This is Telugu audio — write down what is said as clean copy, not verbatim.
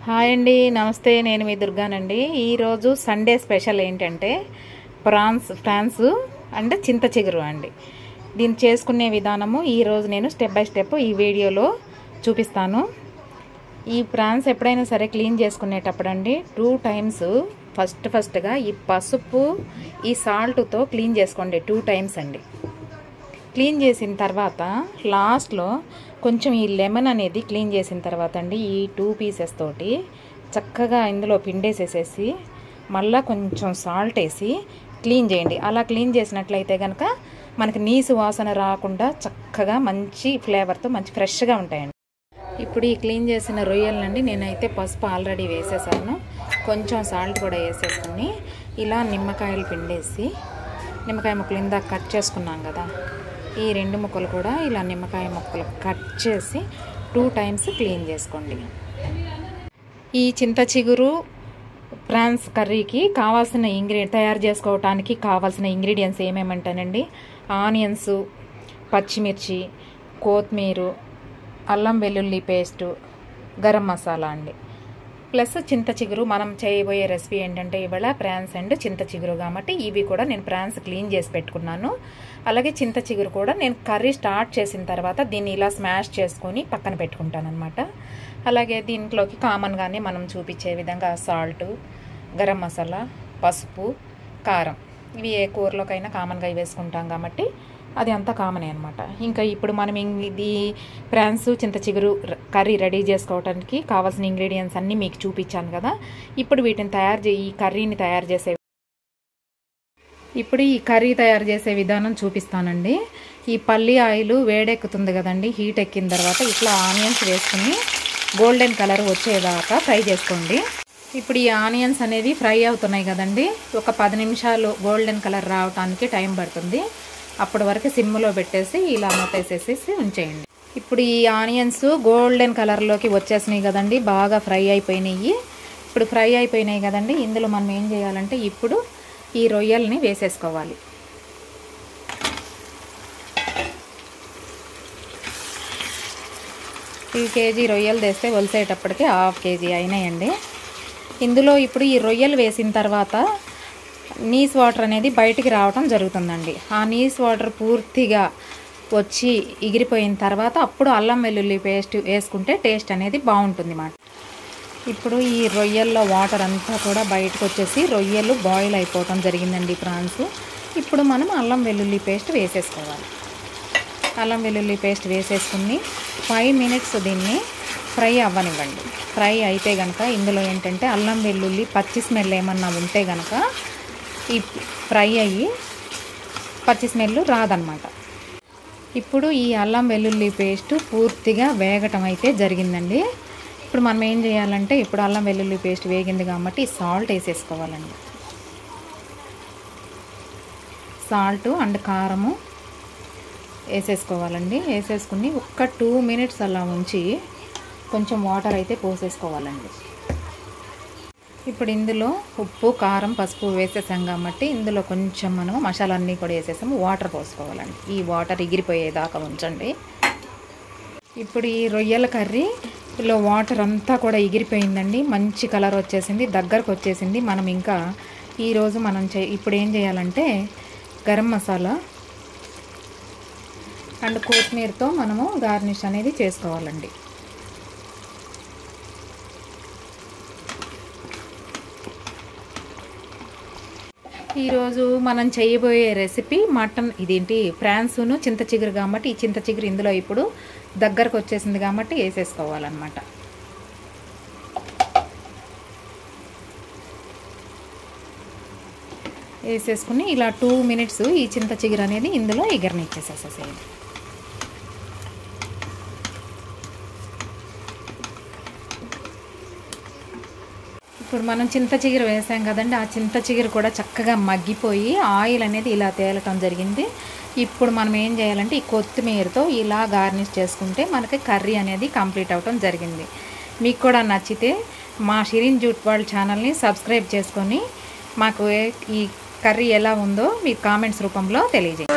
హాయ్ అండి, నమస్తే. నేను మీ దుర్గానండి. ఈరోజు సండే స్పెషల్ ఏంటంటే ఫ్రాన్స్ అండ్ చింత చిగురు అండి. దీన్ని చేసుకునే విధానము ఈరోజు నేను స్టెప్ బై స్టెప్ ఈ వీడియోలో చూపిస్తాను. ఈ ప్రాన్స్ ఎప్పుడైనా సరే క్లీన్ చేసుకునేటప్పుడు అండి 2 టైమ్స్ ఫస్ట్గా ఈ పసుపు ఈ సాల్ట్తో క్లీన్ చేసుకోండి. 2 టైమ్స్ అండి. క్లీన్ చేసిన తర్వాత లాస్ట్లో కొంచెం ఈ లెమన్ అనేది క్లీన్ చేసిన తర్వాత అండి ఈ 2 పీసెస్ తోటి చక్కగా ఇందులో పిండేసేసేసి మళ్ళీ కొంచెం సాల్ట్ వేసి క్లీన్ చేయండి. అలా క్లీన్ చేసినట్లయితే కనుక మనకి నీసు వాసన రాకుండా చక్కగా మంచి ఫ్లేవర్తో మంచి ఫ్రెష్గా ఉంటాయండి. ఇప్పుడు ఈ క్లీన్ చేసిన రొయ్యలండి నేనైతే పసుపు ఆల్రెడీ వేసేసాను. కొంచెం సాల్ట్ కూడా వేసేసుకుని ఇలా నిమ్మకాయలు పిండేసి నిమ్మకాయ ముక్కలు ఇందాక కట్ చేసుకున్నాం కదా, ఈ 2 ముక్కలు కూడా ఇలా నిమ్మకాయ ముక్కలు కట్ చేసి 2 టైమ్స్ క్లీన్ చేసుకోండి. ఈ చింత చిగురు ప్రాన్స్ కర్రీకి కావాల్సిన తయారు చేసుకోవటానికి కావాల్సిన ఇంగ్రీడియంట్స్ ఏమేమంటానండి, ఆనియన్స్, పచ్చిమిర్చి, కొత్తిమీర, అల్లం వెల్లుల్లి పేస్టు, గరం మసాలా అండి, ప్లస్ చింత చిగురు. మనం చేయబోయే రెసిపీ ఏంటంటే ఇవాళ ప్రాన్స్ అండ్ చింత చిగురు కాబట్టి ఇవి కూడా నేను ప్రాన్స్ క్లీన్ చేసి పెట్టుకున్నాను. అలాగే చింత చిగురు కూడా నేను కర్రీ స్టార్ట్ చేసిన తర్వాత దీన్ని ఇలా స్మాష్ చేసుకొని పక్కన పెట్టుకుంటాను అనమాట. అలాగే దీంట్లోకి కామన్గానే మనం చూపించే విధంగా సాల్ట్, గరం మసాలా, పసుపు, కారం ఇవి ఏ కూరలోకైనా కామన్గా వేసుకుంటాం కాబట్టి అది అంతా కామనే అనమాట. ఇంకా ఇప్పుడు మనం ఇది ప్రాన్స్ చింత చిగురు కర్రీ రెడీ చేసుకోవడానికి కావాల్సిన ఇంగ్రీడియంట్స్ అన్నీ మీకు చూపించాను కదా. ఇప్పుడు వీటిని ఈ కర్రీ తయారు చేసే విధానం చూపిస్తానండి. ఈ పల్లి ఆయిల్ వేడెక్కుతుంది కదండి, హీట్ ఎక్కిన తర్వాత ఇట్లా ఆనియన్స్ వేసుకుని గోల్డెన్ కలర్ వచ్చేదాకా ఫ్రై చేసుకోండి. ఇప్పుడు ఈ ఆనియన్స్ అనేవి ఫ్రై అవుతున్నాయి కదండి, ఒక 10 నిమిషాలు గోల్డెన్ కలర్ రావడానికి టైం పడుతుంది. అప్పటి వరకు సిమ్లో పెట్టేసి ఇలా మూతేసేసి ఉంచేయండి. ఇప్పుడు ఈ ఆనియన్స్ గోల్డెన్ కలర్లోకి వచ్చేసినాయి కదండి, బాగా ఫ్రై అయిపోయినాయి. ఇప్పుడు ఫ్రై అయిపోయినాయి కదండి, ఇందులో మనం ఏం చేయాలంటే ఇప్పుడు ఈ రొయ్యల్ని వేసేసుకోవాలి. ఈ కేజీ రొయ్యలు తెస్తే ఒలిసేటప్పటికి 1/2 కేజీ అయినాయండి. ఇందులో ఇప్పుడు ఈ రొయ్యలు వేసిన తర్వాత నీస్ వాటర్ అనేది బయటికి రావటం జరుగుతుందండి. ఆ నీస్ వాటర్ పూర్తిగా వచ్చి ఎగిరిపోయిన తర్వాత అప్పుడు అల్లం వెల్లుల్లి పేస్ట్ వేసుకుంటే టేస్ట్ అనేది బాగుంటుంది అన్నమాట. ఇప్పుడు ఈ రొయ్యల్లో వాటర్ అంతా కూడా బయటకు వచ్చేసి రొయ్యలు బాయిల్ అయిపోవటం జరిగిందండి ప్రాన్స్. ఇప్పుడు మనం అల్లం వెల్లుల్లి పేస్ట్ వేసేసుకోవాలి. అల్లం వెల్లుల్లి పేస్ట్ వేసేసుకుని 5 మినిట్స్ దీన్ని ఫ్రై అవ్వనివ్వండి. ఫ్రై అయితే కనుక ఇందులో ఏంటంటే అల్లం వెల్లుల్లి పచ్చి స్మెల్ ఏమన్నా ఉంటే కనుక ఈ ఫ్రై అయ్యి పచ్చి స్మెల్ రాదనమాట. ఇప్పుడు ఈ అల్లం వెల్లుల్లి పేస్ట్ పూర్తిగా వేగటం అయితే జరిగిందండి. ఇప్పుడు మనం ఏం చేయాలంటే ఇప్పుడు అల్లం వెల్లుల్లి పేస్ట్ వేగింది కాబట్టి సాల్ట్ వేసేసుకోవాలండి. సాల్ట్ అండ్ కారము వేసేసుకోవాలండి. వేసేసుకుని ఒక్క 2 మినిట్స్ అలా ఉంచి కొంచెం వాటర్ అయితే పోసేసుకోవాలండి. ఇప్పుడు ఇందులో ఉప్పు, కారం, పసుపు వేసేసాం కాబట్టి ఇందులో కొంచెం మనము మసాలా అన్నీ కూడా వేసేసాము. వాటర్ పోసుకోవాలండి. ఈ వాటర్ ఎగిరిపోయేదాకా ఉంచండి. ఇప్పుడు ఈ రొయ్యల కర్రీలో వాటర్ అంతా కూడా ఎగిరిపోయిందండి, మంచి కలర్ వచ్చేసింది, దగ్గరకు వచ్చేసింది. మనం ఇంకా ఈరోజు ఇప్పుడు ఏం చేయాలంటే గరం మసాలా అండ్ కొత్తిమీరతో మనము గార్నిష్ అనేది చేసుకోవాలండి. ఈరోజు మనం చేయబోయే రెసిపీ ప్రాన్స్ను చింత చిగురు కాబట్టి ఈ చింత చిగురు ఇందులో ఇప్పుడు దగ్గరకు వచ్చేసింది కాబట్టి వేసేసుకోవాలన్నమాట. వేసేసుకుని ఇలా 2 మినిట్స్ ఈ చింత చిగురు అనేది ఇందులో ఎగరనిచ్చేసేసేయండి. ఇప్పుడు మనం చింత చిగురు వేసాం కదండి, ఆ చింత చిగురు కూడా చక్కగా మగ్గిపోయి ఆయిల్ అనేది ఇలా తేలటం జరిగింది. ఇప్పుడు మనం ఏం చేయాలంటే ఈ కొత్తిమీరతో ఇలా గార్నిష్ చేసుకుంటే మనకి కర్రీ అనేది కంప్లీట్ అవటం జరిగింది. మీకు కూడా నచ్చితే మా షిరిన్ జూట్ వరల్డ్ ఛానల్ని సబ్స్క్రైబ్ చేసుకొని మాకు ఈ కర్రీ ఎలా ఉందో మీ కామెంట్స్ రూపంలో తెలియజేయండి.